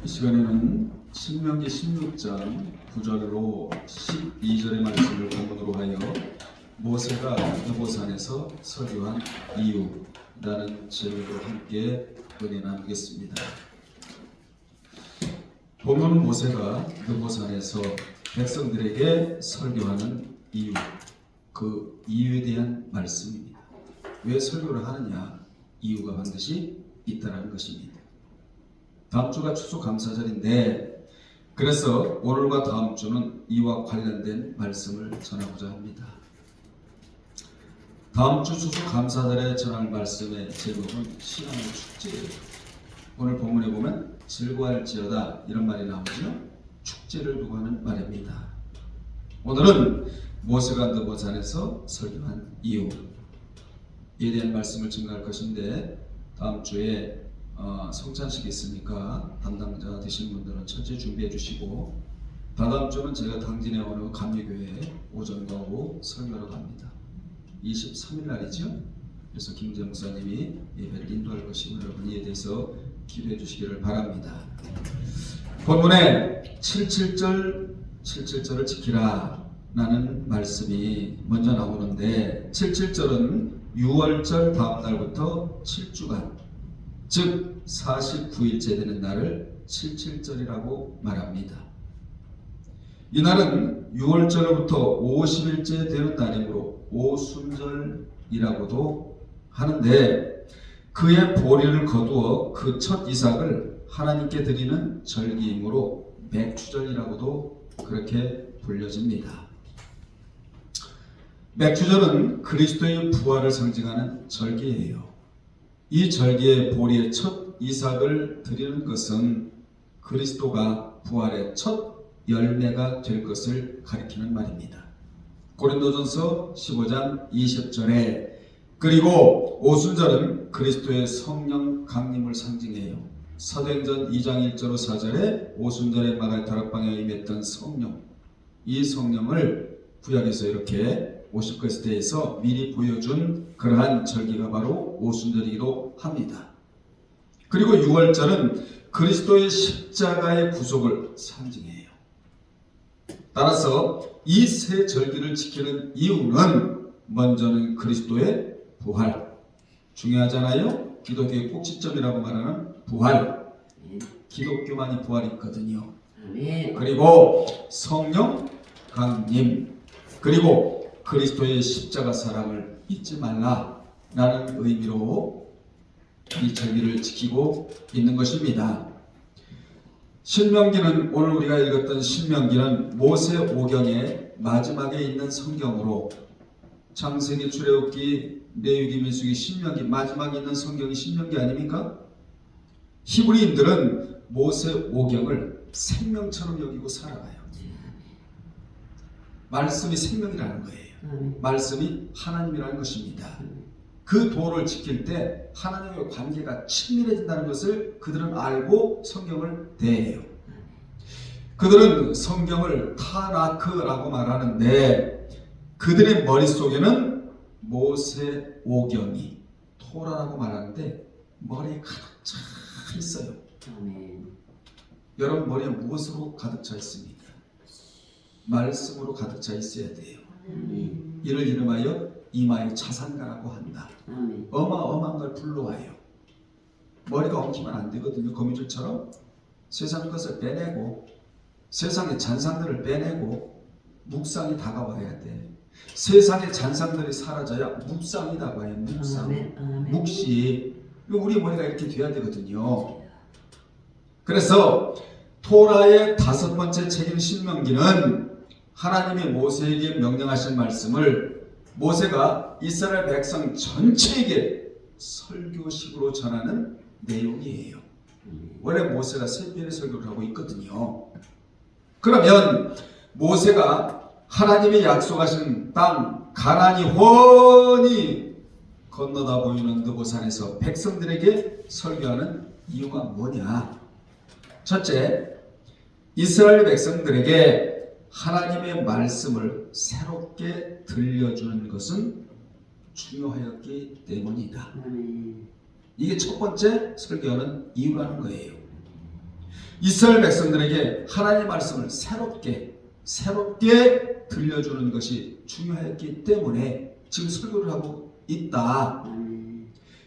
이 시간에는 신명기 16장 9절로 12절의 말씀을 본문으로 하여 모세가 느보산에서 설교한 이유라는 제목으로 함께 은혜 나누겠습니다. 본문은 모세가 느보산에서 백성들에게 설교하는 이유, 그 이유에 대한 말씀입니다. 왜 설교를 하느냐? 이유가 반드시 있다는 것입니다. 다음 주가 추수감사절인데 그래서 오늘과 다음 주는 이와 관련된 말씀을 전하고자 합니다. 다음 주 추수감사절에 전할 말씀의 제목은 신앙의 축제예요. 오늘 본문에 보면 즐거워할지어다 이런 말이 나오죠. 축제를 두고 하는 말입니다. 오늘은 모세가 느보산에서 설교한 이유에 대한 말씀을 증거할 것인데 다음 주에 성찬식이 있으니까 담당자 되신 분들은 철저히 준비해 주시고 다다음 주는 제가 당진에 어느 감리교회에 오전과 오후 설교하러 갑니다. 23일 날이죠. 그래서 김재 목사님이 예배를 인도할 것이고 여러분 이에 대해서 기도해 주시기를 바랍니다. 본문에 77절을 지키라 라는 말씀이 먼저 나오는데 77절은 6월절 다음 날부터 7주간 즉 49일째 되는 날을 77절이라고 말합니다. 이 날은 6월절부터 50일째 되는 날이므로 오순절이라고도 하는데 그의 보리를 거두어 그 첫 이삭을 하나님께 드리는 절기이므로 맥추절이라고도 그렇게 불려집니다. 맥추절은 그리스도의 부활을 상징하는 절기예요. 이 절기의 보리의 첫 이삭을 드리는 것은 그리스도가 부활의 첫 열매가 될 것을 가리키는 말입니다. 고린도전서 15장 20절에 그리고 오순절은 그리스도의 성령 강림을 상징해요. 사도행전 2장 1절 4절에 오순절에 마갈 다락방에 임했던 성령, 이 성령을 구약에서 이렇게 오실 것에 대해서 미리 보여준 그러한 절기가 바로 오순절이기도 합니다. 그리고 6월절은 그리스도의 십자가의 구속을 상징해요. 따라서 이 세 절기를 지키는 이유는 먼저는 그리스도의 부활, 중요하잖아요. 기독교의 꼭지점이라고 말하는 부활, 기독교만이 부활이 있거든요. 그리고 성령 강림, 그리고 그리스도의 십자가 사랑을 잊지 말라라는 의미로 이 절기를 지키고 있는 것입니다. 신명기는 오늘 우리가 읽었던 신명기는 모세오경의 마지막에 있는 성경으로 창세기, 출애굽기, 레위기, 민수기, 신명기 마지막에 있는 성경이 신명기 아닙니까? 히브리인들은 모세오경을 생명처럼 여기고 살아가요. 말씀이 생명이라는 거예요. 말씀이 하나님이라는 것입니다. 그 도를 지킬 때 하나님의 관계가 친밀해진다는 것을 그들은 알고 성경을 대해요. 그들은 성경을 타나크라고 말하는데 그들의 머릿속에는 모세오경이 토라라고 말하는데 머리에 가득 차 있어요. 여러분 머리에 무엇으로 가득 차 있습니까? 말씀으로 가득 차 있어야 돼요. 이를 이름하여 이마에 차산가라고 한다. 어마어마한 걸 불러와요. 머리가 엉키면 안 되거든요. 거미줄처럼 세상 것을 빼내고 세상의 잔상들을 빼내고 묵상이 다가와야 돼. 세상의 잔상들이 사라져야 묵상이 다가와요. 묵상, 묵시. 우리 머리가 이렇게 돼야 되거든요. 그래서 토라의 5번째 책인 신명기는 하나님이 모세에게 명령하신 말씀을 모세가 이스라엘 백성 전체에게 설교식으로 전하는 내용이에요. 원래 모세가 3편의 설교를 하고 있거든요. 그러면 모세가 하나님이 약속하신 땅 가나안이 훤히 건너다 보이는 느보산에서 백성들에게 설교하는 이유가 뭐냐? 첫째, 이스라엘 백성들에게 하나님의 말씀을 새롭게 들려주는 것은 중요하였기 때문이다. 이게 첫 번째 설교하는 이유라는 거예요. 이스라엘 백성들에게 하나님의 말씀을 새롭게 들려주는 것이 중요했기 때문에 지금 설교를 하고 있다.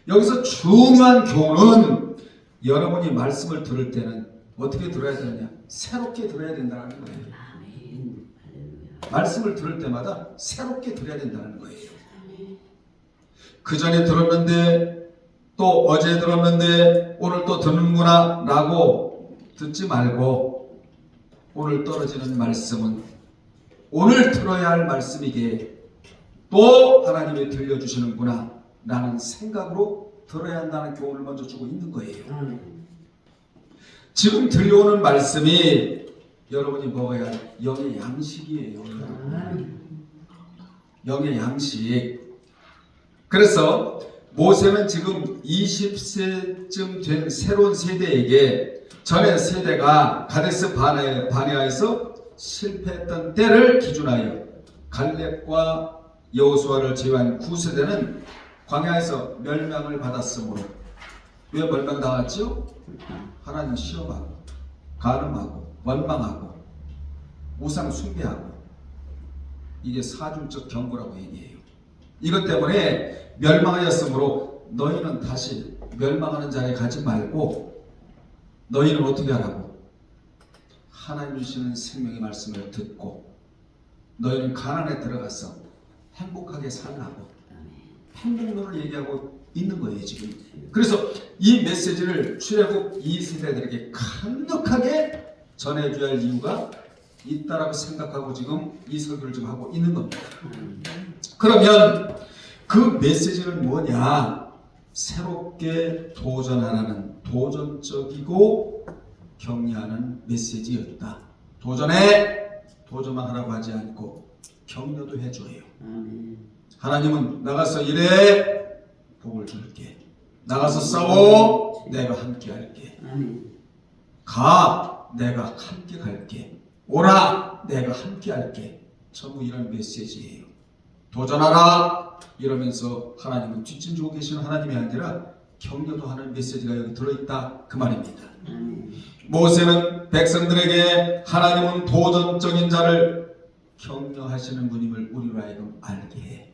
여기서 중요한 교훈은 여러분이 말씀을 들을 때는 어떻게 들어야 되느냐? 새롭게 들어야 된다는 거예요. 말씀을 들을 때마다 새롭게 들어야 된다는 거예요. 그 전에 들었는데 또 어제 들었는데 오늘 또 듣는구나 라고 듣지 말고 오늘 떨어지는 말씀은 오늘 들어야 할 말씀이기에 또 하나님이 들려주시는구나 라는 생각으로 들어야 한다는 교훈을 먼저 주고 있는 거예요. 지금 들려오는 말씀이 여러분이 먹어야 할 영의 양식이에요. 영의 양식. 그래서 모세는 지금 20세쯤 된 새로운 세대에게 전의 세대가 가데스 바네아에서 실패했던 때를 기준하여 갈렙과 여호수아를 제외한 9세대는 광야에서 멸망을 받았으므로 왜 멸망당했죠? 하나님 시험하고 간음하고 원망하고 우상 숭배하고 이게 사중적 경고라고 얘기해요. 이것 때문에 멸망하였으므로 너희는 다시 멸망하는 자리에 가지 말고 너희는 어떻게 하라고? 하나님 주시는 생명의 말씀을 듣고 너희는 가나안에 들어가서 행복하게 살라고 행복론을 얘기하고 있는 거예요 지금. 그래서 이 메시지를 출애굽 2세대들에게 강력하게 전해줘야 할 이유가 있다라고 생각하고 지금 이 설교를 좀 하고 있는 겁니다. 그러면 그 메시지는 뭐냐? 새롭게 도전하라는 도전적이고 격려하는 메시지였다. 도전만 하라고 하지 않고 격려도 해줘요. 하나님은 나가서 일해 복을 줄게. 나가서 싸워 내가 함께 할게. 가 내가 함께 갈게. 오라 내가 함께 할게. 전부 이런 메시지예요. 도전하라 이러면서 하나님은 뒷짐 주고 계시는 하나님이 아니라 격려도 하는 메시지가 여기 들어있다 그 말입니다. 모세는 백성들에게 하나님은 도전적인 자를 격려하시는 분임을 우리로 하여금 알게 해.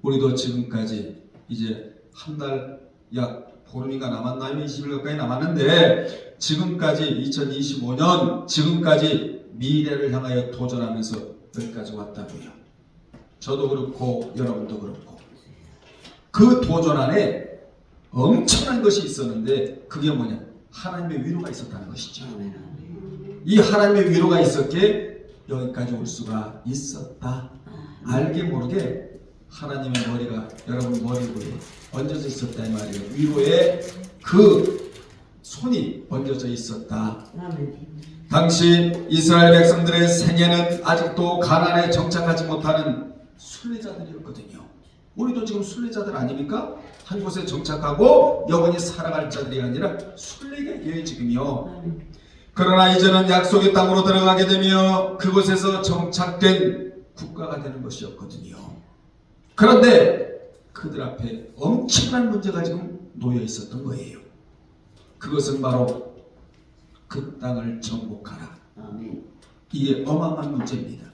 우리도 지금까지 이제 한 달 약 보름인가 남았나요? 20일 가까이 남았는데 지금까지 2025년 지금까지 미래를 향하여 도전하면서 여기까지 왔다고요. 저도 그렇고 여러분도 그렇고 그 도전 안에 엄청난 것이 있었는데 그게 뭐냐? 하나님의 위로가 있었다는 것이죠. 이 하나님의 위로가 있었기에 여기까지 올 수가 있었다. 알게 모르게 하나님의 머리가 여러분 머리 위에 얹어져 있었다 이 말이에요. 위로에 그 손이 얹어져 있었다. 당시 이스라엘 백성들의 생애는 아직도 가나안에 정착하지 못하는 순례자들이었거든요. 우리도 지금 순례자들 아닙니까? 한 곳에 정착하고 영원히 살아갈 자들이 아니라 순례객이에요 지금요. 그러나 이제는 약속의 땅으로 들어가게 되며 그곳에서 정착된 국가가 되는 것이었거든요. 그런데 그들 앞에 엄청난 문제가 지금 놓여 있었던 거예요. 그것은 바로 그 땅을 정복하라. 이게 어마어마한 문제입니다.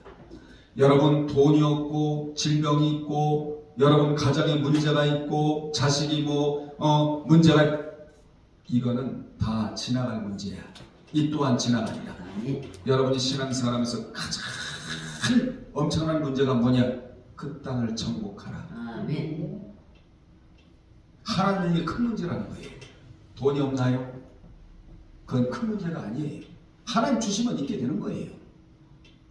여러분 돈이 없고 질병이 있고 여러분 가정에 문제가 있고 자식이 문제가 이거는 다 지나갈 문제야. 이 또한 지나간다. 여러분이 신앙생활하면서 가장 엄청난 문제가 뭐냐? 그 땅을 정복하라. 하나님에게 큰 문제라는 거예요. 돈이 없나요? 그건 큰 문제가 아니에요. 하나님 주시면 있게 되는 거예요.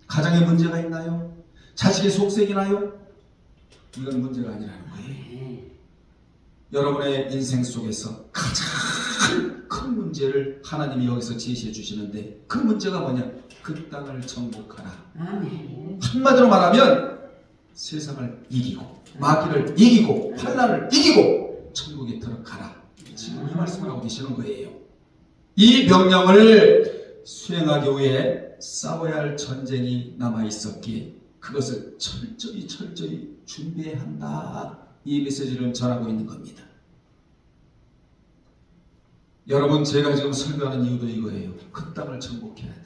가정에 문제가 있나요? 자식의 속색이 나요? 이건 문제가 아니라는 거예요. 여러분의 인생 속에서 가장 큰 문제를 하나님이 여기서 제시해 주시는데 그 문제가 뭐냐? 그 땅을 정복하라. 한마디로 말하면 세상을 이기고 마귀를 이기고 환난을 이기고 천국에 들어가라. 지금 이 말씀을 하고 계시는 거예요. 이 명령을 수행하기 위해 싸워야 할 전쟁이 남아있었기에 그것을 철저히 준비해야 한다. 이 메시지를 전하고 있는 겁니다. 여러분, 제가 지금 설교하는 이유도 이거예요. 그 땅을 정복해야 돼.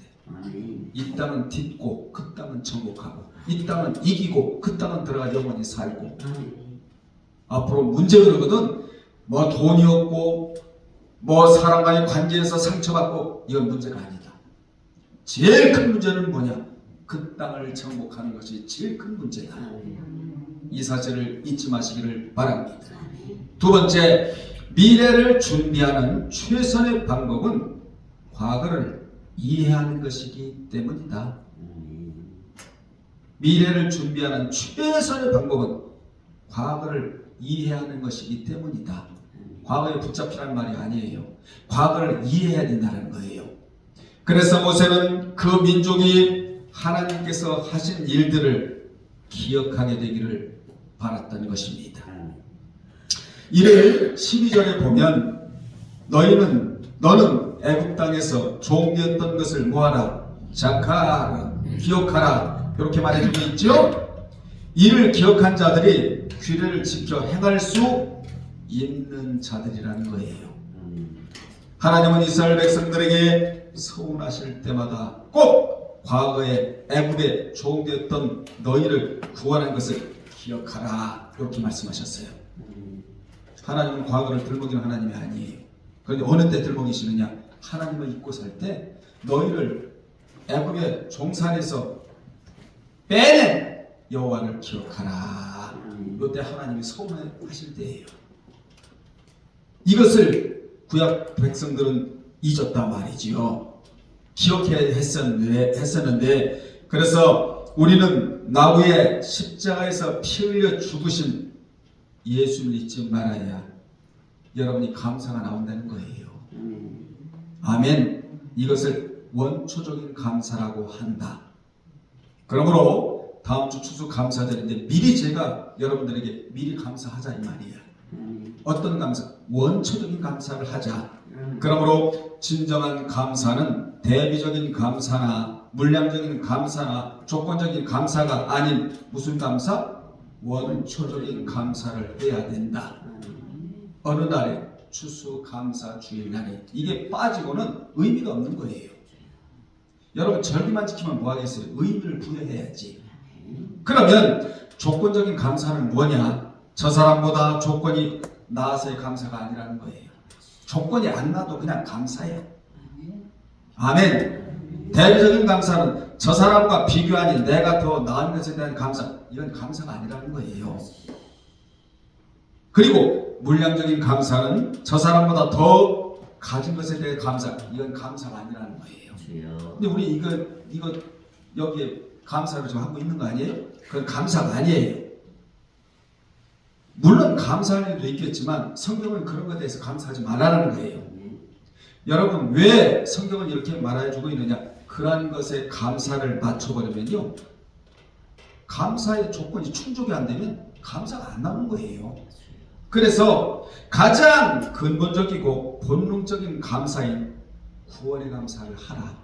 이 땅은 딛고 그 땅은 정복하고, 이 땅은 이기고 그 땅은 들어가 영원히 살고. 앞으로 문제 그러거든. 뭐 돈이 없고 뭐 사람과의 관계에서 상처받고, 이건 문제가 아니다. 제일 큰 문제는 뭐냐? 그 땅을 정복하는 것이 제일 큰 문제다. 이 사실을 잊지 마시기를 바랍니다. 두 번째, 미래를 준비하는 최선의 방법은 과거를 이해하는 것이기 때문이다. 미래를 준비하는 최선의 방법은 과거를 이해하는 것이기 때문이다. 과거에 붙잡히라는 말이 아니에요. 과거를 이해해야 된다는 거예요. 그래서 모세는 그 민족이 하나님께서 하신 일들을 기억하게 되기를 바랐던 것입니다. 이를 12절에 보면 너는 애굽 땅에서 종되었던 것을 뭐하라? 자카하라, 기억하라, 이렇게 말해주고 있죠. 이를 기억한 자들이 규례를 지켜 행할 수 있는 자들이라는 거예요. 하나님은 이스라엘 백성들에게 서운하실 때마다 꼭 과거에 애굽에 종되었던 너희를 구원한 것을 기억하라, 이렇게 말씀하셨어요. 하나님은 과거를 들먹이는 하나님이 아니에요. 그런데 어느 때 들먹이시느냐? 하나님을 잊고 살 때 너희를 애굽의 종산에서 빼낸 여호와를 기억하라. 이때 하나님이 서운하실 때예요. 이것을 구약 백성들은 잊었단 말이지요. 기억해야 했었는데, 그래서 우리는 나무의 십자가에서 피 흘려 죽으신 예수를 잊지 말아야 여러분이 감사가 나온다는 거예요. 아멘. 이것을 원초적인 감사라고 한다. 그러므로 다음 주 추수 감사절인데 미리 제가 여러분들에게 미리 감사하자 이 말이에요. 어떤 감사? 원초적인 감사를 하자. 그러므로 진정한 감사는 대비적인 감사나 물량적인 감사나 조건적인 감사가 아닌 무슨 감사? 원초적인 감사를 해야 된다. 어느 날에? 추수감사 주일날에. 이게 빠지고는 의미가 없는 거예요. 여러분, 절기만 지키면 뭐 하겠어요? 의미를 부여해야지. 그러면 조건적인 감사는 뭐냐? 저 사람보다 조건이 나아서의 감사가 아니라는 거예요. 조건이 안 나도 그냥 감사해요. 아멘. 대비적인 감사는 저 사람과 비교 아닌 내가 더 나은 것에 대한 감사, 이건 감사가 아니라는 거예요. 그리고 물량적인 감사는 저 사람보다 더 가진 것에 대해 감사, 이건 감사가 아니라는 거예요. 근데 우리 이거 여기에 감사를 지금 하고 있는 거 아니에요? 그건 감사가 아니에요. 물론 감사할 일도 있겠지만 성경은 그런 것에 대해서 감사하지 말라는 거예요. 여러분, 왜 성경은 이렇게 말해주고 있느냐? 그러한 것에 감사를 맞춰버리면요, 감사의 조건이 충족이 안 되면 감사가 안 나오는 거예요. 그래서 가장 근본적이고 본능적인 감사인 구원의 감사를 하라.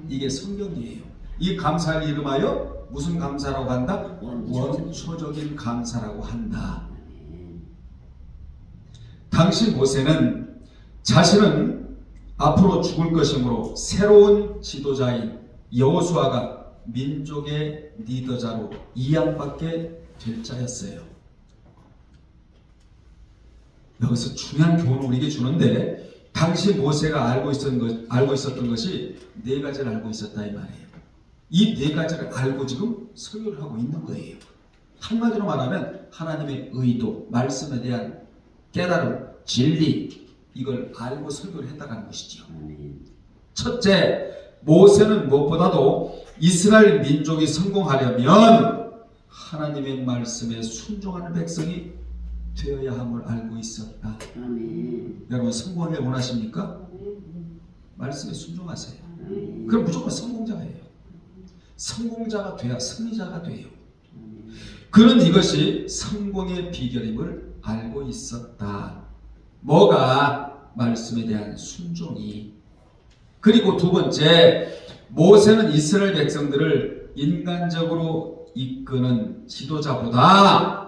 이게 성경이에요. 이 감사를 이름하여 무슨 감사라고 한다? 원초적인 감사라고 한다. 당시 모세는 자신은 앞으로 죽을 것이므로 새로운 지도자인 여호수아가 민족의 리더자로 이양받게 될 자였어요. 여기서 중요한 교훈을 우리에게 주는데, 당시 모세가 알고 있었던 것이 네 가지를 알고 있었다 이 말이에요. 이 네 가지를 알고 지금 설교를 하고 있는 거예요. 한마디로 말하면 하나님의 의도, 말씀에 대한 깨달음, 진리, 이걸 알고 설교를 했다는 것이죠. 첫째, 모세는 무엇보다도 이스라엘 민족이 성공하려면 하나님의 말씀에 순종하는 백성이 되어야 함을 알고 있었다. 여러분, 성공하길 원하십니까? 말씀에 순종하세요. 그럼 무조건 성공자예요. 성공자가 돼야 승리자가 돼요. 그는 이것이 성공의 비결임을 알고 있었다. 뭐가? 말씀에 대한 순종이. 그리고 두 번째, 모세는 이스라엘 백성들을 인간적으로 이끄는 지도자보다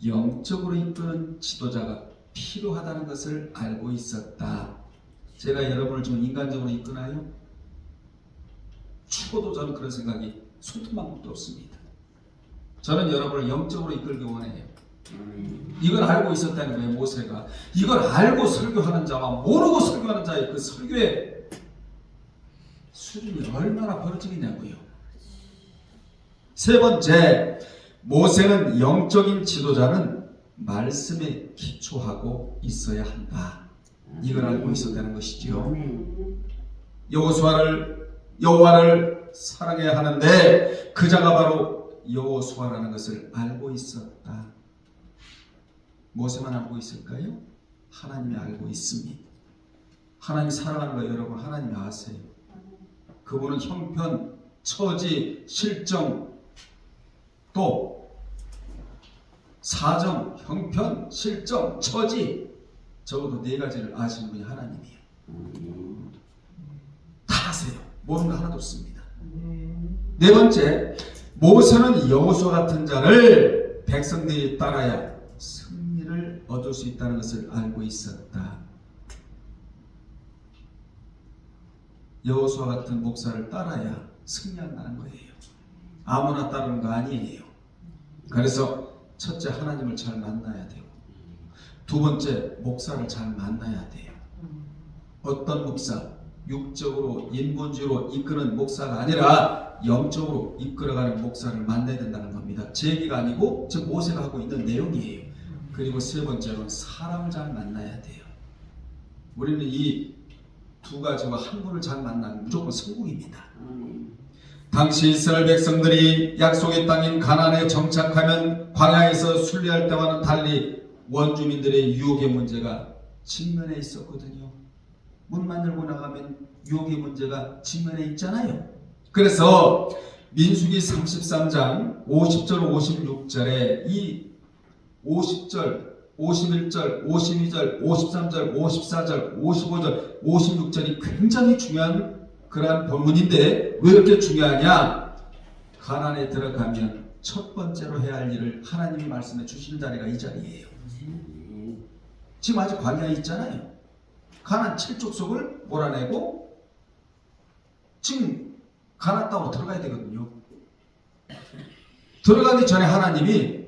영적으로 이끄는 지도자가 필요하다는 것을 알고 있었다. 제가 여러분을 좀 인간적으로 이끄나요? 죽어도 저는 그런 생각이 손톱만큼도 없습니다. 저는 여러분을 영적으로 이끌기 원해요. 이걸 알고 있었다는 거예요. 모세가 이걸 알고 설교하는 자와 모르고 설교하는 자의 그 설교의 수준이 얼마나 벌어지겠냐고요. 세 번째, 모세는 영적인 지도자는 말씀에 기초하고 있어야 한다. 이걸 알고 있었다는 것이지요. 여호와를 사랑해야 하는데 그 자가 바로 여호수아라는 것을 알고 있었다. 모세만 알고 있을까요? 하나님이 알고 있습니다. 하나님이 사랑하는 거 여러분 하나님이 아세요. 그분은 형편, 처지, 실정, 또 사정, 형편, 실정, 처지 적어도 네 가지를 아시는 분이 하나님이에요. 다 아세요. 모르는 거 하나도 없습니다. 네 번째, 모세는 여호수아 같은 자를 백성들이 따라야 승리를 얻을 수 있다는 것을 알고 있었다. 여호수아 같은 목사를 따라야 승리한다는 거예요. 아무나 따르는 거 아니에요. 그래서 첫째, 하나님을 잘 만나야 되고, 두 번째, 목사를 잘 만나야 돼요. 어떤 목사? 육적으로 인본주의로 이끄는 목사가 아니라 영적으로 이끌어가는 목사를 만나야 된다는 겁니다. 제 얘기가 아니고 저 모세가 하고 있는 내용이에요. 그리고 세 번째로는 사람을 잘 만나야 돼요. 우리는 이 두 가지와 한 분을 잘 만나면 무조건 성공입니다. 당시 이스라엘 백성들이 약속의 땅인 가나안에 정착하면 광야에서 순례할 때와는 달리 원주민들의 유혹의 문제가 직면해 있었거든요. 문만 열고 나가면 유혹의 문제가 직면해 있잖아요. 그래서 민수기 33장 50절 56절에 이 50절 51절, 52절, 53절, 54절, 55절, 56절이 굉장히 중요한 그러한 본문인데 왜 이렇게 중요하냐? 가나안에 들어가면 첫 번째로 해야 할 일을 하나님이 말씀해 주시는 자리가 이 자리예요. 지금 아직 광야에 있잖아요. 가나안 7족속을 몰아내고 지금 가나안 땅으로 들어가야 되거든요. 들어가기 전에 하나님이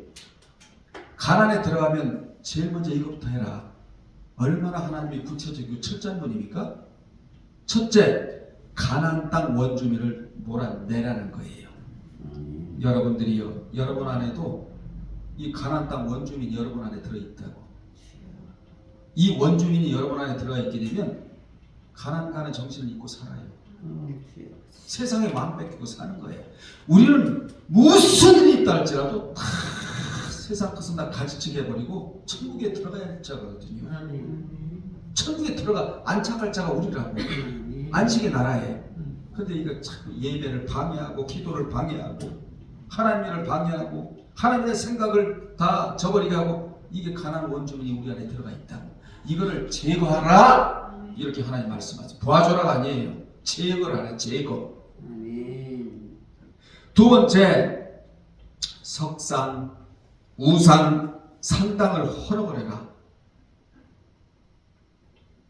가나안에 들어가면 제일 먼저 이것부터 해라. 얼마나 하나님이 구체적이고 철저한 분입니까? 첫째, 가나안 땅 원주민을 몰아내라는 거예요. 여러분들이요, 여러분 안에도 이 가나안 땅 원주민이 여러분 안에 들어있다고. 이 원주민이 여러분 안에 들어가 있게 되면 가나안 가는 정신을 잊고 살아요. 세상에 마음 뺏기고 사는 거예요. 우리는 무슨 일이 있다 할지라도 다 세상 것은 다 가지치게 해버리고 천국에 들어가야 할 자거든요. 천국에 들어가 안착할 자가 우리라고. 안식의 나라에. 근데 이거 자꾸 예배를 방해하고 기도를 방해하고 하나님을 방해하고 하나님의 생각을 다 저버리게 하고 이게 가나안 원주민이 우리 안에 들어가 있다고. 이거를 제거하라 이렇게 하나님 말씀하죠. 도와줘라가 아니에요. 제거를 하라. 제거. 두 번째, 석상, 우상, 산당을 헐어버려라.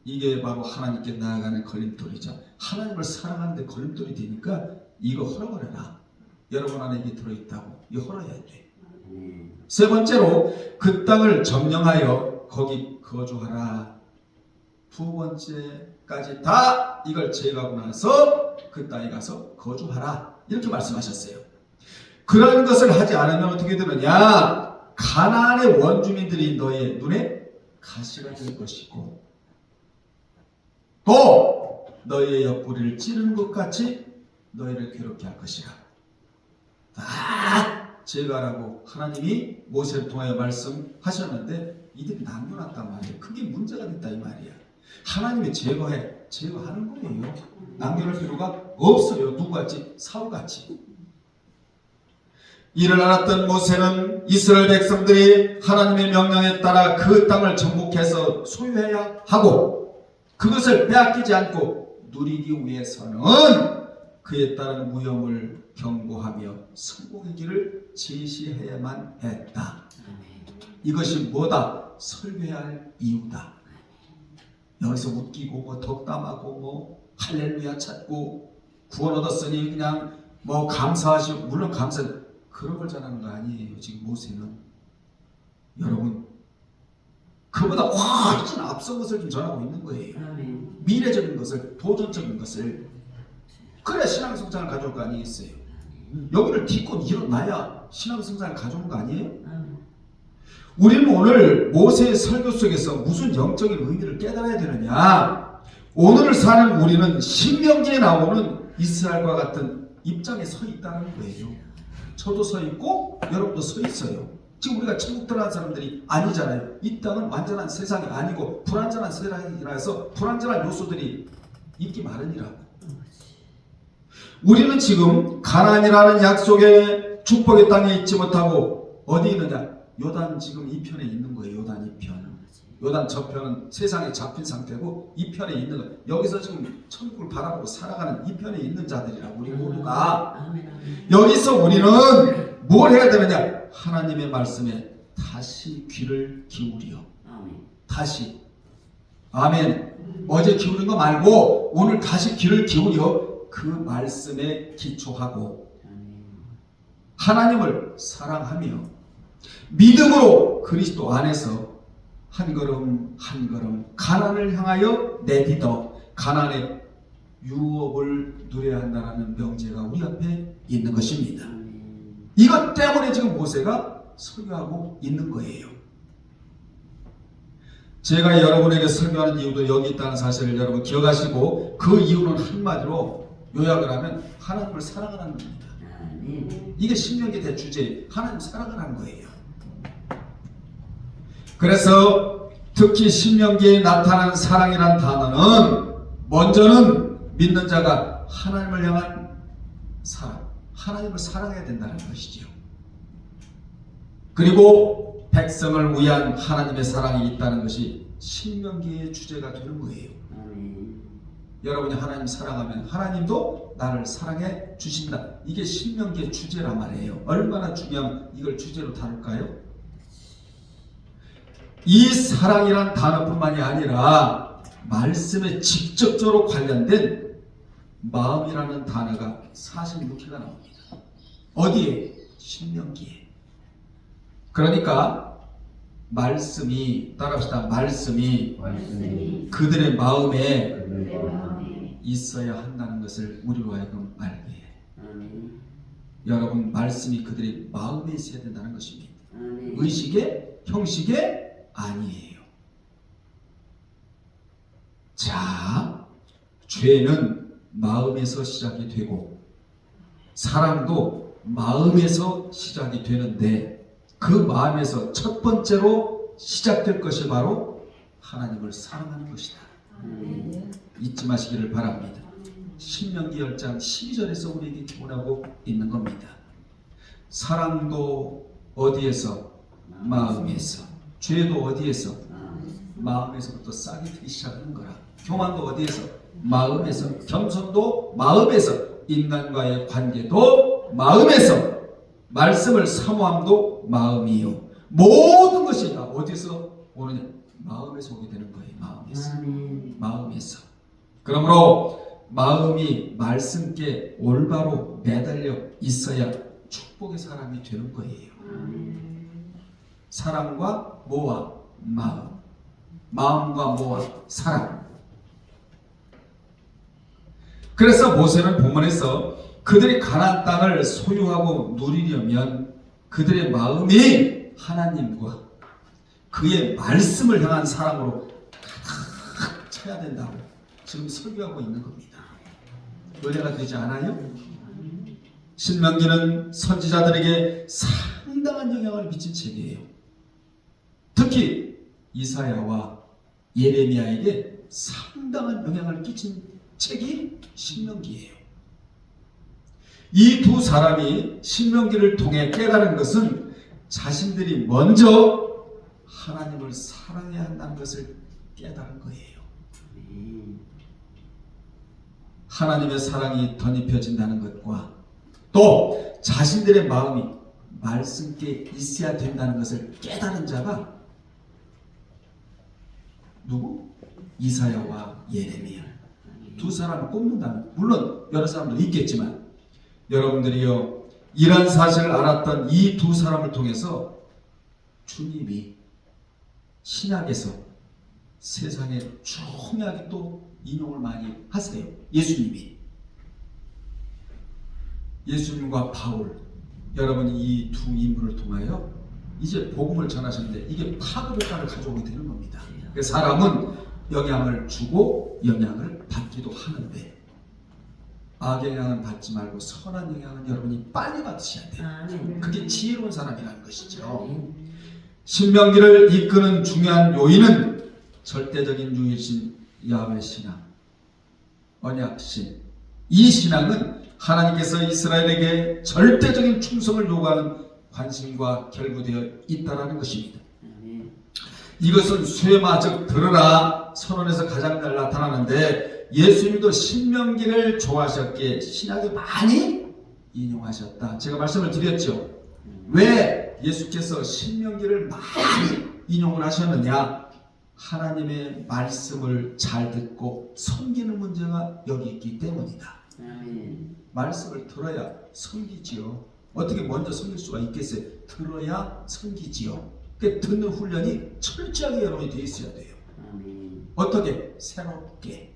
이게 바로 하나님께 나아가는 걸림돌이죠. 하나님을 사랑하는데 걸림돌이 되니까 이거 헐어버려라. 여러분 안에 이게 들어있다고. 이거 헐어야 돼. 세 번째로 그 땅을 점령하여 거기 거주하라. 두 번째까지 다 이걸 제거하고 나서 그 땅에 가서 거주하라. 이렇게 말씀하셨어요. 그런 것을 하지 않으면 어떻게 되느냐? 가나안의 원주민들이 너의 눈에 가시가 될 것이고 또 너의 옆구리를 찌르는 것 같이 너희를 괴롭게 할 것이라. 다 제거하라고 하나님이 모세를 통하여 말씀하셨는데 이들이 남겨놨단 말이에요. 그게 문제가 됐다 이 말이야. 하나님이 제거하는 거예요. 남겨놓을 필요가 없어요. 누구같이? 사울같이. 이를 알았던 모세는 이스라엘 백성들이 하나님의 명령에 따라 그 땅을 정복해서 소유해야 하고 그것을 빼앗기지 않고 누리기 위해서는 그에 따른 무형을 경고하며 성공의 길을 제시해야만 했다. 이것이 뭐다? 설교해야 할 이유다. 여기서 웃기고 뭐 덕담하고 뭐 할렐루야 찾고 구원 얻었으니 그냥 뭐 감사하시고, 물론 감사, 그런 걸 전하는 거 아니에요. 지금 모세는 여러분 그보다 훨씬 앞선 것을 좀 전하고 있는 거예요. 미래적인 것을, 도전적인 것을. 그래야 신앙성장을 가져올 거 아니겠어요? 여기를 딛고 일어나야 신앙성장을 가져오는 거 아니에요? 우리는 오늘 모세의 설교 속에서 무슨 영적인 의미를 깨달아야 되느냐? 오늘을 사는 우리는 신명기에 나오는 이스라엘과 같은 입장에 서 있다는 거예요. 저도 서 있고 여러분도 서 있어요. 지금 우리가 천국 들어간 사람들이 아니잖아요. 이 땅은 완전한 세상이 아니고 불완전한 세상이라서 불완전한 요소들이 있기 마련이라고. 우리는 지금 가나안이라는 약속의 축복의 땅에 있지 못하고 어디 있느냐? 요단 지금 이 편에 있는 거예요. 요단 이 편. 요단 저편은 세상에 잡힌 상태고 이 편에 있는 거예요. 여기서 지금 천국을 바라보고 살아가는 이 편에 있는 자들이라고 우리 모두가. 여기서 우리는 뭘 해야 되느냐? 하나님의 말씀에 다시 귀를 기울여. 다시. 아멘. 어제 기울인 거 말고 오늘 다시 귀를 기울여 그 말씀에 기초하고 하나님을 사랑하며 믿음으로 그리스도 안에서 한 걸음 한 걸음 가나안을 향하여 내딛어 가나안의 유업을 누려야 한다는 명제가 우리 앞에 있는 것입니다. 이것 때문에 지금 모세가 설교하고 있는 거예요. 제가 여러분에게 설교하는 이유도 여기 있다는 사실을 여러분 기억하시고, 그 이유는 한마디로 요약을 하면 하나님을 사랑하는 겁니다. 이게 신명기 대주제, 하나님 사랑하는 거예요. 그래서 특히 신명기에 나타난 사랑이라는 단어는 먼저는 믿는 자가 하나님을 향한 사랑, 하나님을 사랑해야 된다는 것이죠. 그리고 백성을 위한 하나님의 사랑이 있다는 것이 신명기의 주제가 되는 거예요. 여러분이 하나님 사랑하면 하나님도 나를 사랑해 주신다. 이게 신명기의 주제란 말이에요. 얼마나 중요한 이걸 주제로 다룰까요? 이 사랑이란 단어뿐만이 아니라 말씀에 직접적으로 관련된 마음이라는 단어가 46회가 나옵니다. 어디에? 신명기에. 그러니까 말씀이, 따라합시다. 말씀이 그들의 마음에 있어야 한다는 것을 우리로 하여금 알게 해. 여러분, 말씀이 그들의 마음에 있어야 된다는 것입니다. 의식에, 형식에 아니에요. 자, 죄는 마음에서 시작이 되고 사랑도 마음에서 시작이 되는데, 그 마음에서 첫 번째로 시작될 것이 바로 하나님을 사랑하는 것이다. 잊지 마시기를 바랍니다. 신명기 10장 12절에서 우리에게 기본하고 있는 겁니다. 사랑도 어디에서? 마음에서. 죄도 어디에서? 마음에서부터 싹이 트기 시작하는 거라. 교만도 어디에서? 마음에서. 겸손도 마음에서. 인간과의 관계도 마음에서. 말씀을 사모함도 마음이요. 모든 것이 다 어디서 오느냐? 마음에서 오게 되는 거예요. 마음에서. 마음에서. 그러므로 마음이 말씀께 올바로 매달려 있어야 축복의 사람이 되는 거예요. 사랑과 뭐와? 마음. 마음과 뭐와? 사랑. 그래서 모세는 본문에서 그들이 가나안 땅을 소유하고 누리려면 그들의 마음이 하나님과 그의 말씀을 향한 사랑으로 가득 차야 된다고 지금 설교하고 있는 겁니다. 은혜가 되지 않아요? 신명기는 선지자들에게 상당한 영향을 미친 책이에요. 특히 이사야와 예레미야에게 상당한 영향을 끼친 책이 신명기예요. 이 두 사람이 신명기를 통해 깨달은 것은 자신들이 먼저 하나님을 사랑해야 한다는 것을 깨달은 거예요. 하나님의 사랑이 덧입혀진다는 것과 또 자신들의 마음이 말씀께 있어야 된다는 것을 깨달은 자가 누구? 이사야와 예레미야. 두 사람을 꼽는다면, 물론 여러 사람도 있겠지만, 여러분들이요, 이런 사실을 알았던 이 두 사람을 통해서 주님이 신약에서 세상에 중요하게 또 인용을 많이 하세요. 예수님과 바울, 여러분이 이 두 인물을 통하여 이제 복음을 전하셨는데 이게 파급효과를 가져오게 되는 겁니다. 그래서 사람은 영향을 주고 영향을 받기도 하는데, 악의 영향은 받지 말고 선한 영향은 여러분이 빨리 받으셔야 돼요. 그게 지혜로운 사람이라는 것이죠. 신명기를 이끄는 중요한 요인은 절대적인 유일신 야훼 신앙, 언약신. 이 신앙은 하나님께서 이스라엘에게 절대적인 충성을 요구하는 관심과 결부되어 있다는 것입니다. 이것은 쇠마, 즉 들으라 선언에서 가장 잘 나타나는데, 예수님도 신명기를 좋아하셨기에 신약에 많이 인용하셨다. 제가 말씀을 드렸죠. 왜 예수께서 신명기를 많이 인용을 하셨느냐? 하나님의 말씀을 잘 듣고 섬기는 문제가 여기 있기 때문이다. 말씀을 들어야 섬기지요. 어떻게 먼저 섬길 수가 있겠어요? 들어야 섬기지요. 그 듣는 훈련이 철저하게 여러분이 되어 있어야 돼요. 어떻게? 새롭게.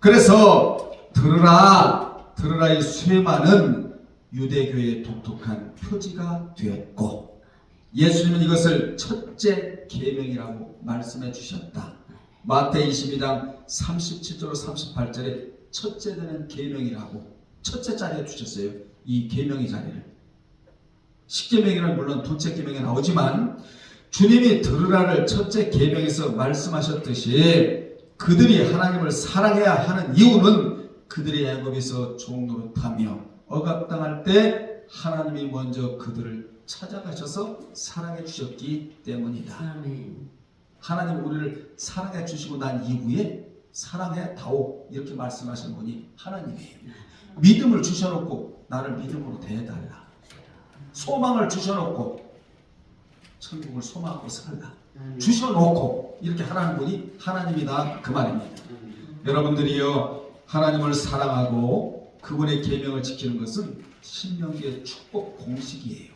그래서 들으라의 쇠마는 유대교의 독특한 표지가 되었고, 예수님은 이것을 첫째 계명이라고 말씀해 주셨다. 마태 22장 37절 38절에 첫째 되는 계명이라고 첫째 자리에 주셨어요. 이 계명의 자리를. 십계명에는 물론 둘째 계명에 나오지만, 주님이 들으라를 첫째 계명에서 말씀하셨듯이 그들이 하나님을 사랑해야 하는 이유는 그들의 야곱에서 종노릇하며 억압당할 때 하나님이 먼저 그들을 찾아가셔서 사랑해 주셨기 때문이다. 아멘. 하나님 우리를 사랑해 주시고 난 이후에 사랑해 다오 이렇게 말씀하신 분이 하나님이에요. 믿음을 주셔놓고 나를 믿음으로 대해달라. 소망을 주셔놓고 천국을 소망하고 살라. 주셔놓고 이렇게 하라는 분이 하나님이다, 그 말입니다. 여러분들이요, 하나님을 사랑하고 그분의 계명을 지키는 것은 신명기의 축복 공식이에요.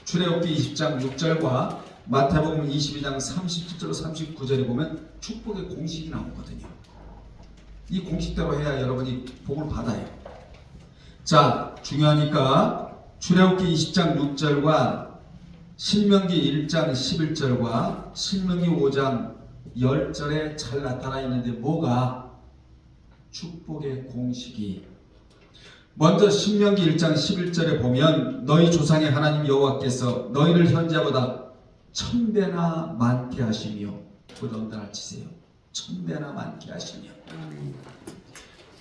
출애굽기 20장 6절과 마태복음 22장 37절 39절에 보면 축복의 공식이 나오거든요. 이 공식대로 해야 여러분이 복을 받아요. 자, 중요하니까 출애굽기 20장 6절과 신명기 1장 11절과 신명기 5장 10절에 잘 나타나 있는데, 뭐가 축복의 공식이, 먼저 신명기 1장 11절에 보면 너희 조상의 하나님 여호와께서 너희를 현재보다 1000배나 많게 하시며, 그걸 언더를 치세요. 1000배나 많게 하시며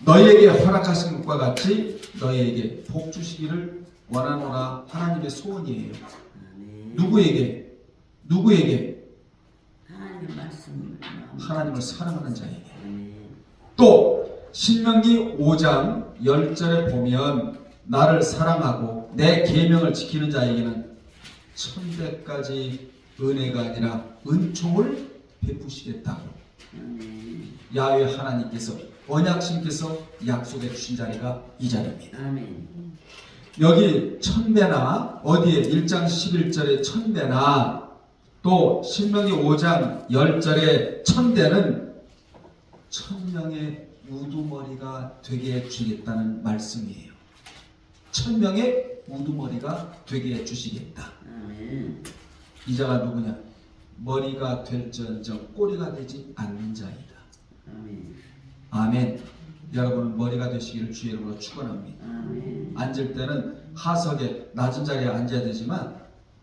너희에게 허락하신 것과 같이 너희에게 복 주시기를 원하노라. 하나님의 소원이에요. 누구에게? 하나님을 사랑하는 자에게. 또 신명기 5장 10절에 보면 나를 사랑하고 내 계명을 지키는 자에게는 1000배까지 은혜가 아니라 은총을 베푸시겠다고 야훼 하나님께서, 언약신께서 약속해 주신 자리가 이 자리입니다. 여기 1000배나, 어디에 1장 11절에 1000배나, 또 신명기 5장 10절에 1000배는 1000명의 우두머리가 되게 해주겠다는 말씀이에요. 1000명의 우두머리가 되게 해주시겠다. 이 자가 누구냐? 머리가 될지언정 꼬리가 되지 않는 자이다. 아멘. 여러분은 머리가 되시기를 주의 이름으로 축원합니다. 앉을 때는 하석에 낮은 자리에 앉아야 되지만,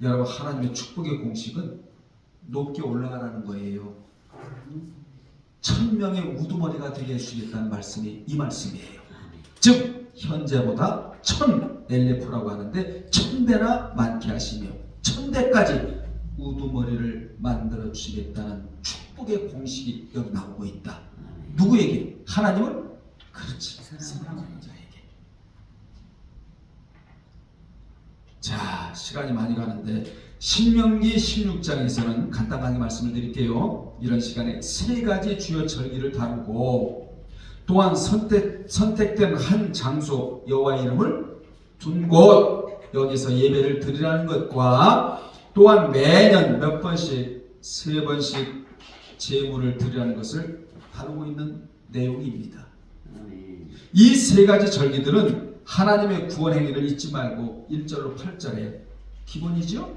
여러분 하나님의 축복의 공식은 높게 올라가라는 거예요. 1000명의 우두머리가 되게 해주시겠다는 말씀이 이 말씀이에요. 즉 현재보다 1000 엘레프라고 하는데 1000배나 많게 하시며 1000배까지 우두머리를 만들어 주시겠다는 축복의 공식이 여기 나오고 있다. 누구에게? 하나님을? 그렇지, 사랑하는 자에게. 시간이 많이 가는데 신명기 16장에서는 간단하게 말씀을 드릴게요. 이런 시간에 세 가지 주요 절기를 다루고 또한 선택된 한 장소 여호와의 이름을 둔 곳 여기서 예배를 드리라는 것과 또한 매년 몇 번씩 3번씩 제물을 드리라는 것을 다루고 있는 내용입니다. 이 세 가지 절기들은 하나님의 구원 행위를 잊지 말고 1절로 8절에 기본이죠.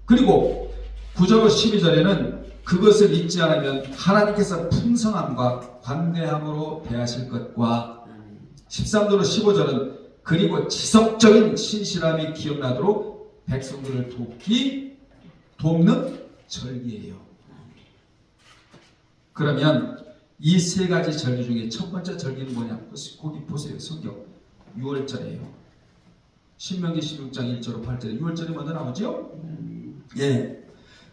그리고 9절로 12절에는 그것을 잊지 않으면 하나님께서 풍성함과 관대함으로 대하실 것과 13절로 15절은 그리고 지속적인 신실함이 기억나도록 백성들을 돕는 절기예요. 그러면 이 세 가지 절기 중에 첫 번째 절기는 뭐냐? 거기 보세요. 성경 6월절이에요. 신명기 16장 1절로 8절에 6월절이 먼저 나오죠? 예.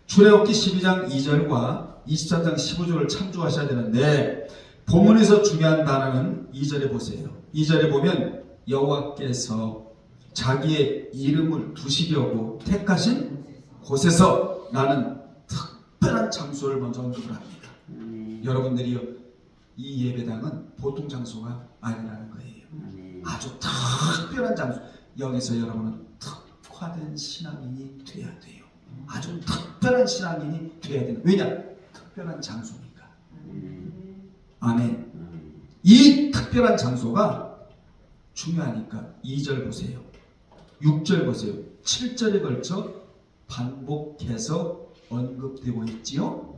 출애굽기 12장 2절과 23장 15절을 참조하셔야 되는데 본문에서 중요한 단어는 2절에 보세요. 2절에 보면 여호와께서 자기의 이름을 두시려고 택하신 곳에서 나는 특별한 장소를 먼저 언급을 합니다. 여러분들이요, 이 예배당은 보통 장소가 아니라는 거예요. 아주 특별한 장소. 여기서 여러분은 특화된 신앙인이 돼야 돼요. 아주 특별한 신앙인이 돼야 돼요. 왜냐? 특별한 장소니까. 아멘. 이 특별한 장소가 중요하니까 2절 보세요. 6절 보세요. 7절에 걸쳐 반복해서 언급되고 있지요.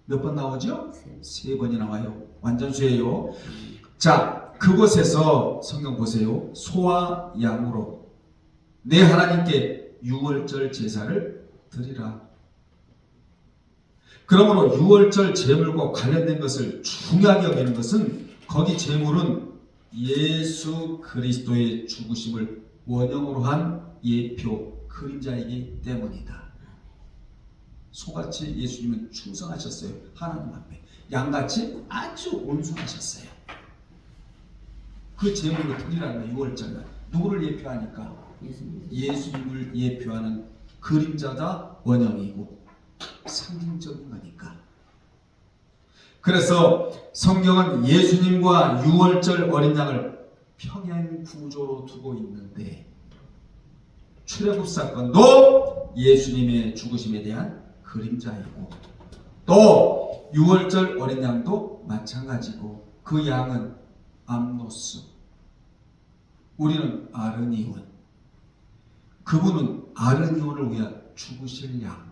몇 번 나오죠? 3번이 나와요. 완전수예요. 자, 그곳에서 성경 보세요. 소와 양으로 내 하나님께 6월절 제사를 드리라. 그러므로 6월절 제물과 관련된 것을 중요하게 여기는 것은 거기 제물은 예수 그리스도의 죽으심을 원형으로 한 예표 그림자이기 때문이다. 소같이 예수님은 충성하셨어요. 하나님 앞에. 양같이 아주 온순하셨어요. 그 제물로 드리라는 거예요. 6월절날. 누구를 예표하니까? 예수님을 예표하는 그림자다 원형이고 상징적인 거니까. 그래서 성경은 예수님과 6월절 어린 양을 평행 구조로 두고 있는데 출애굽 사건도 예수님의 죽으심에 대한 그림자이고 또 6월절 어린 양도 마찬가지고 그 양은 암노스, 우리는 아르니온, 그분은 아르니온을 위한 죽으실 양,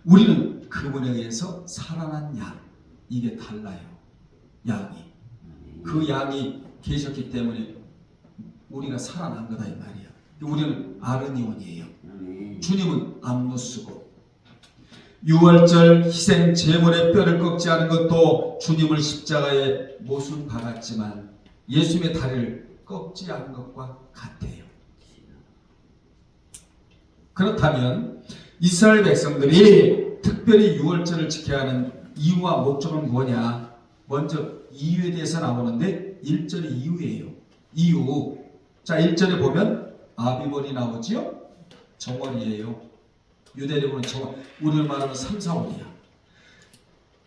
우리는 그분에 의해서 살아난 양. 이게 달라요. 양이. 그 양이 계셨기 때문에 우리가 살아난 거다 이 말이야. 우리는 아르니온이에요. 주님은 암노스고 6월절 희생 제물의 뼈를 꺾지 않은 것도 주님을 십자가에 못은 박았지만 예수님의 다리를 꺾지 않은 것과 같아요. 그렇다면 이스라엘 백성들이 특별히 6월절을 지켜야 하는 이유와 목적은 뭐냐? 먼저 이유에 대해서 나오는데 1절이 이유예요. 이유. 자, 1절에 보면 아비벌이 나오지요? 정월이에요. 유대력으로는 정월. 우리를 말하면 3, 4월이야.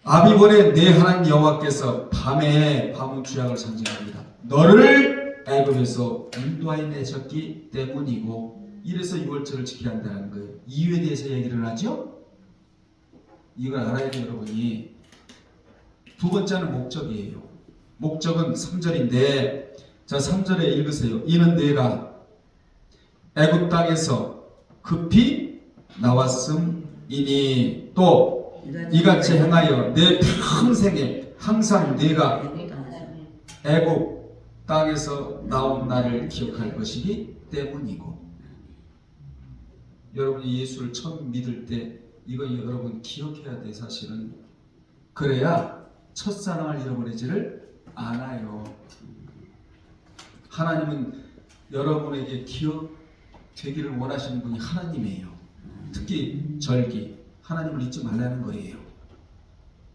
아비벌에 내 하나님 여호와께서 밤은 주약을 상징합니다. 너를 애굽에서 인도하여 내셨기 때문이고 이래서 6월절을 지켜야 한다는 거예요. 이유에 대해서 얘기를 하죠? 이걸 알아야 돼요, 여러분이. 두 번째는 목적이에요. 목적은 3절인데 자, 3절에 읽으세요. 이는 내가 애굽 땅에서 급히 나왔음이니 또 이같이 행하여 내 평생에 항상 내가 애굽 땅에서 나온 나를 기억할 것이기 때문이고. 여러분이 예수를 처음 믿을 때 이거 여러분 기억해야 돼. 사실은 그래야 첫사랑을 잃어버리지를 않아요. 하나님은 여러분에게 기억되기를 원하시는 분이 하나님이에요. 특히 절기 하나님을 잊지 말라는 거예요.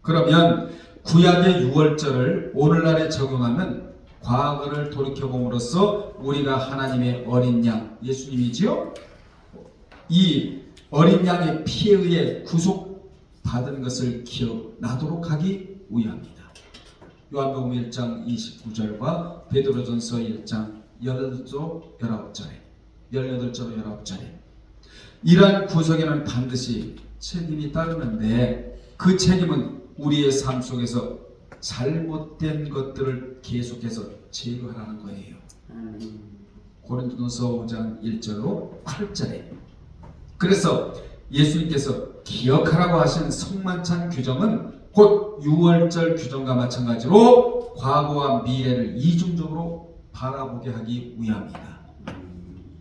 그러면 구약의 6월절을 오늘날에 적용하면 과거를 돌이켜봄으로써 우리가 하나님의 어린 양 예수님이지요? 이 어린 양의 피에 의해 구속받은 것을 기억나도록 하기 위함이다. 요한복음 1장 29절과 베드로전서 1장 18절 19절에 이러한 구속에는 반드시 책임이 따르는데 그 책임은 우리의 삶 속에서 잘못된 것들을 계속해서 제거하라는 거예요. 고린도전서 5장 1절로 8절에 그래서 예수님께서 기억하라고 하신 성만찬 규정은 곧 유월절 규정과 마찬가지로 과거와 미래를 이중적으로 바라보게 하기 위함이다.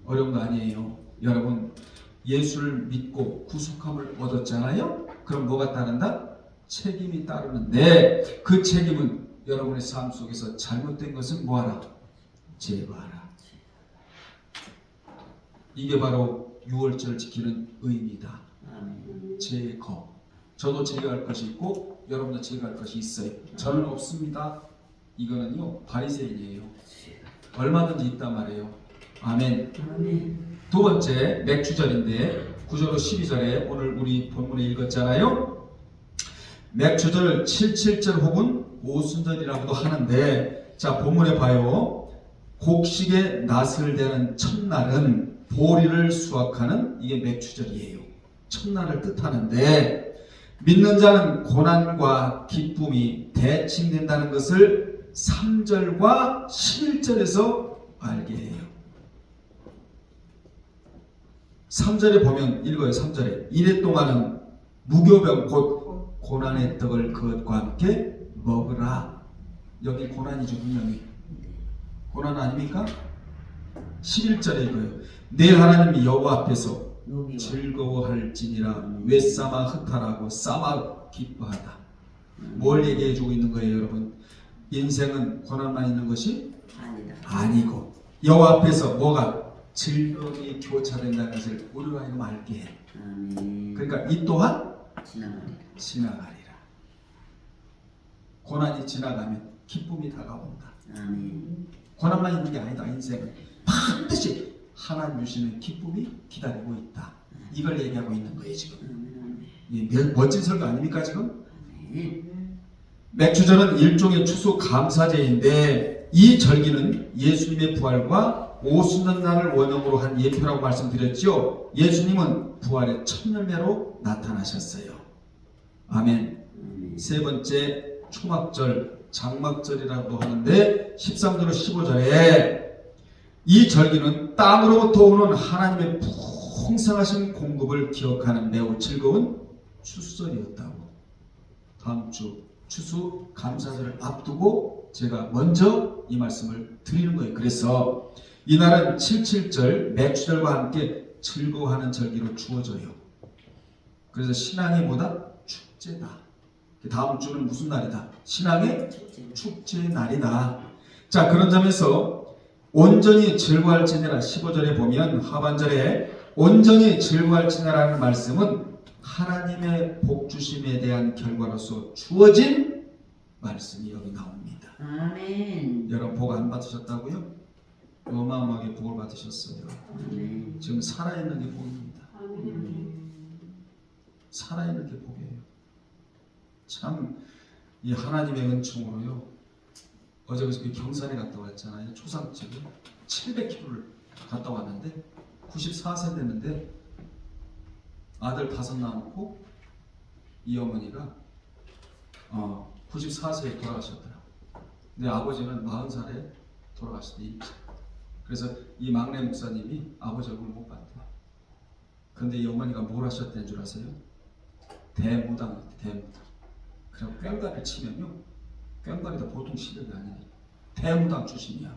어려운 거 아니에요. 여러분 예수를 믿고 구속함을 얻었잖아요. 그럼 뭐가 따른다? 책임이 따르는데 그 책임은 여러분의 삶 속에서 잘못된 것은 뭐하라? 제거하라. 이게 바로 유월절을 지키는 의미다. 제거. 저도 제거할 것이 있고 여러분도 제거할 것이 있어요. 저는 없습니다. 이거는요 바리새인이에요. 얼마든지 있단 말이에요. 아멘. 두 번째 맥주절인데 9절로 12절에 오늘 우리 본문에 읽었잖아요. 맥주절 77절 혹은 오순절이라고도 하는데 자 본문에 봐요. 곡식의 낫을 대는 첫날은 보리를 수확하는 이게 맥주절이에요. 첫날을 뜻하는데 믿는 자는 고난과 기쁨이 대칭된다는 것을 3절과 11절에서 알게 해요. 3절에 보면 읽어요. 3절에 이래 동안은 무교병 곧 고난의 떡을 그것과 함께 먹으라. 여기 고난이죠. 분명히 고난 아닙니까? 11절에 이거예요. 내 하나님이 여호와 앞에서 즐거워할지니라 외삼아 흩하라고 삼아 기뻐하다. 뭘 얘기해 주고 있는 거예요, 여러분? 인생은 고난만 있는 것이 아니고 여호와 앞에서 뭐가 즐거움이 교차된다는 것을 우리가 하여금 알게 해. 그러니까 이 또한 지나가리라. 고난이 지나가면 기쁨이 다가온다. 고난만 있는 게 아니다. 인생은 반드시 하나님 주시는 기쁨이 기다리고 있다. 이걸 얘기하고 있는 거예요 지금. 멋진 설교 아닙니까 지금? 맥주절은 일종의 추수 감사제인데 이 절기는 예수님의 부활과 오순절날을 원형으로 한 예표라고 말씀드렸죠. 예수님은 부활의 첫 열매로 나타나셨어요. 아멘. 세 번째 초막절, 장막절이라고도 하는데 13절로 15절에 이 절기는 땅으로부터 오는 하나님의 풍성하신 공급을 기억하는 매우 즐거운 추수절이었다고. 다음 주 추수 감사절을 앞두고 제가 먼저 이 말씀을 드리는 거예요. 그래서 이날은 77절 맥주절과 함께 즐거워하는 절기로 주어져요. 그래서 신앙이 뭐다? 축제다. 다음 주는 무슨 날이다? 신앙의 축제 날이다. 자, 그런 점에서 온전히 즐거워할지니라 15절에 보면 하반절에 온전히 즐거워할지니라는 말씀은 하나님의 복주심에 대한 결과로서 주어진 말씀이 여기 나옵니다. 아멘. 여러분 복 안 받으셨다고요? 어마어마하게 복을 받으셨어요. 아멘. 지금 살아있는 게 복입니다. 아멘. 살아있는 게 복이에요. 참 이 하나님의 은총으로요. 어제 그저께 경산에 갔다 왔잖아요. 초상집에 700km를 갔다 왔는데 94세 됐는데 아들 5 낳고 이 어머니가 94세에 돌아가셨더라고요. 근데 아버지는 40살에 돌아가시더니 그래서 이 막내 목사님이 아버지 얼굴 못 봤대요. 근데 이 어머니가 뭘 하셨다는 줄 아세요? 대무당. 그리고 꽹과리를 치면요. 꽹과리도 보통 실력이 아니에요. 대무당 출신이야.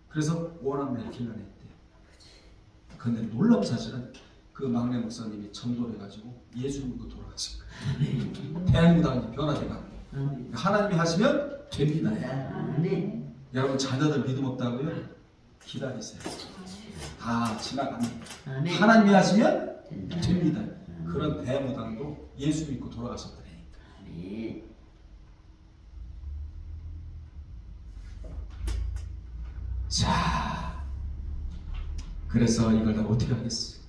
그래서 원암매를 길러냈대요. 근데 놀라운 사실은 그 막내 목사님이 전도를 해가지고 예수 믿고 돌아가신 거예요. 대무당이 변화돼가고 하나님이 하시면 됩니다. 여러분 자녀들 믿음 없다고요? 기다리세요. 다 지나갑니다. 하나님이 하시면 됩니다. 그런 대무당도 예수 믿고 돌아가셨더니 자, 그래서 이걸 다 어떻게 하겠어요?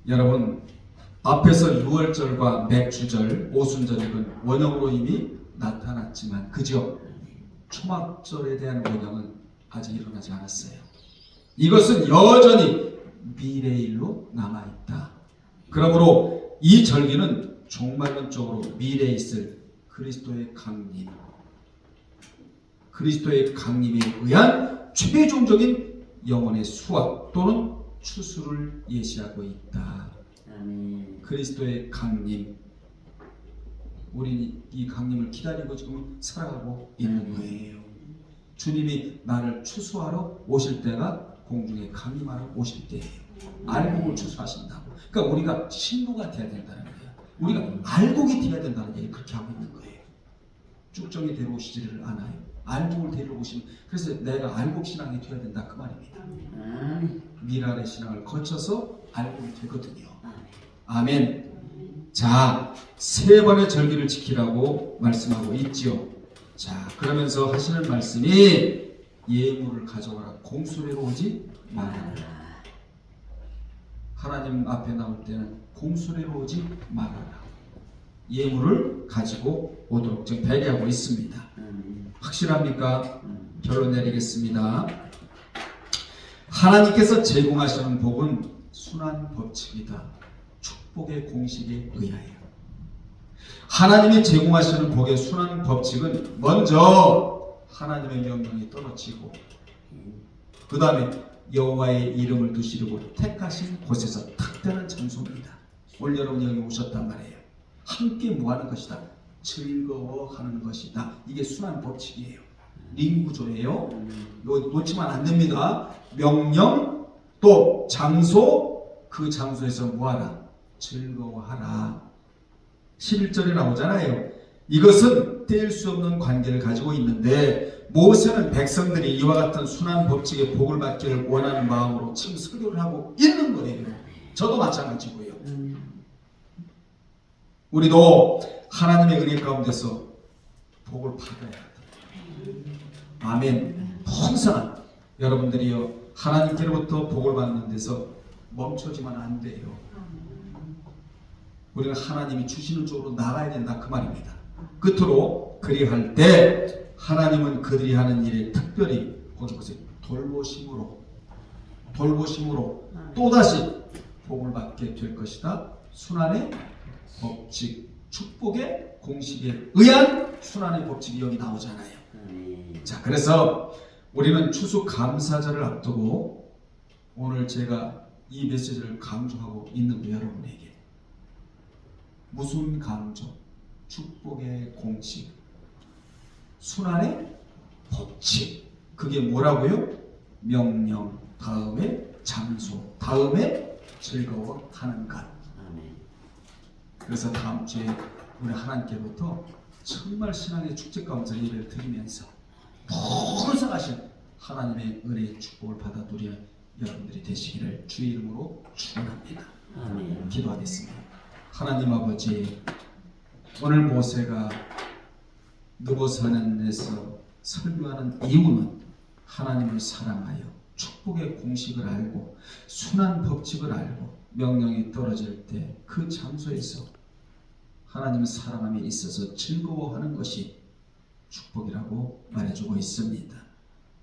여러분 앞에서 유월절과 맥주절, 오순절 이건 원형으로 이미 나타났지만 그저 초막절에 대한 원형은 아직 일어나지 않았어요. 이것은 여전히 미래의 일로 남아있다. 그러므로 이 절기는 종말론적으로 미래에 있을 그리스도의 강림, 그리스도의 강림에 의한 최종적인 영혼의 수확 또는 추수를 예시하고 있다. 아멘. 그리스도의 강림, 우리는 이 강림을 기다리고 지금 살아가고 있는 거예요. 주님이 나를 추수하러 오실 때가 공중에 강림하러 오실 때예요. 알곡을 추수하신다고. 그러니까 우리가 신부가 돼야 된다는 거예요. 우리가 알곡이 돼야 된다는 얘기 그렇게 하고 있는 거예요. 쭉정이 데려오시지를 않아요. 알곡을 데려오시면, 그래서 내가 알곡 신앙이 돼야 된다 그 말입니다. 미랄의 신앙을 거쳐서 알곡이 되거든요. 아멘. 자, 세 번의 절기를 지키라고 말씀하고 있지요. 자, 그러면서 하시는 말씀이 예물을 가져와라. 공수레로 오지 말아라. 하나님 앞에 나올 때는 공수레로 오지 말아라. 예물을 가지고 오도록 지금 배려하고 있습니다. 확실합니까? 결론 내리겠습니다. 하나님께서 제공하시는 복은 순환 법칙이다. 축복의 공식에 의하여. 하나님이 제공하시는 복의 순환 법칙은 먼저 하나님의 명령이 떨어지고 그 다음에 여호와의 이름을 두시려고 택하신 곳에서 탁되는 장소입니다. 오늘 여러분이 여기 오셨단 말이에요. 함께 뭐하는 것이다? 즐거워하는 것이다. 이게 순환 법칙이에요. 링구조예요. 이거 놓치면 안 됩니다. 명령 또 장소, 그 장소에서 뭐하라? 즐거워하라. 11절에 나오잖아요. 이것은 뗄 수 없는 관계를 가지고 있는데 모세는 백성들이 이와 같은 순환 법칙의 복을 받기를 원하는 마음으로 지금 설교를 하고 있는 거예요. 저도 마찬가지고요. 우리도 하나님의 은혜 가운데서 복을 받아야 합니다. 아멘. 풍성한 여러분들이요, 하나님께로부터 복을 받는 데서 멈춰지면 안 돼요. 우리는 하나님이 주시는 쪽으로 나가야 된다 그 말입니다. 끝으로 그리할 때 하나님은 그들이 하는 일에 특별히 거기 보세요. 돌보심으로 또다시 복을 받게 될 것이다. 순환의 법칙, 축복의 공식에 의한 순환의 법칙이 여기 나오잖아요. 자, 그래서 우리는 추수 감사절을 앞두고 오늘 제가 이 메시지를 강조하고 있는 거 여러분에게. 무슨 강조? 축복의 공식, 순환의 법칙. 그게 뭐라고요? 명령, 다음에 장소, 다음에 즐거워하는 것. 그래서 다음 주에 우리 하나님께로부터 정말 신앙의 축제 가운데 예배를 드리면서 풍성하신 하나님의 은혜의 축복을 받아 누리는 여러분들이 되시기를 주의 이름으로 축원합니다. 기도하겠습니다. 하나님 아버지, 오늘 모세가 느보산에서 설교하는 이유는 하나님을 사랑하여 축복의 공식을 알고 순환 법칙을 알고 명령이 떨어질 때 그 장소에서 하나님을 사랑함에 있어서 즐거워하는 것이 축복이라고 말해주고 있습니다.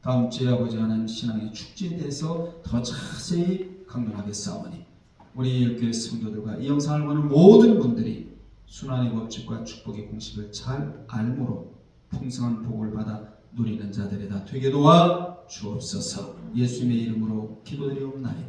다음 주에 아버지 하나님 신앙의 축제에 대해서 더 자세히 강론하겠사오니 우리 일교회 성도들과 이 영상을 보는 모든 분들이 순환의 법칙과 축복의 공식을 잘 알므로 풍성한 복을 받아 누리는 자들이 다 되게 도와 주옵소서. 예수님의 이름으로 기도드리옵나이다.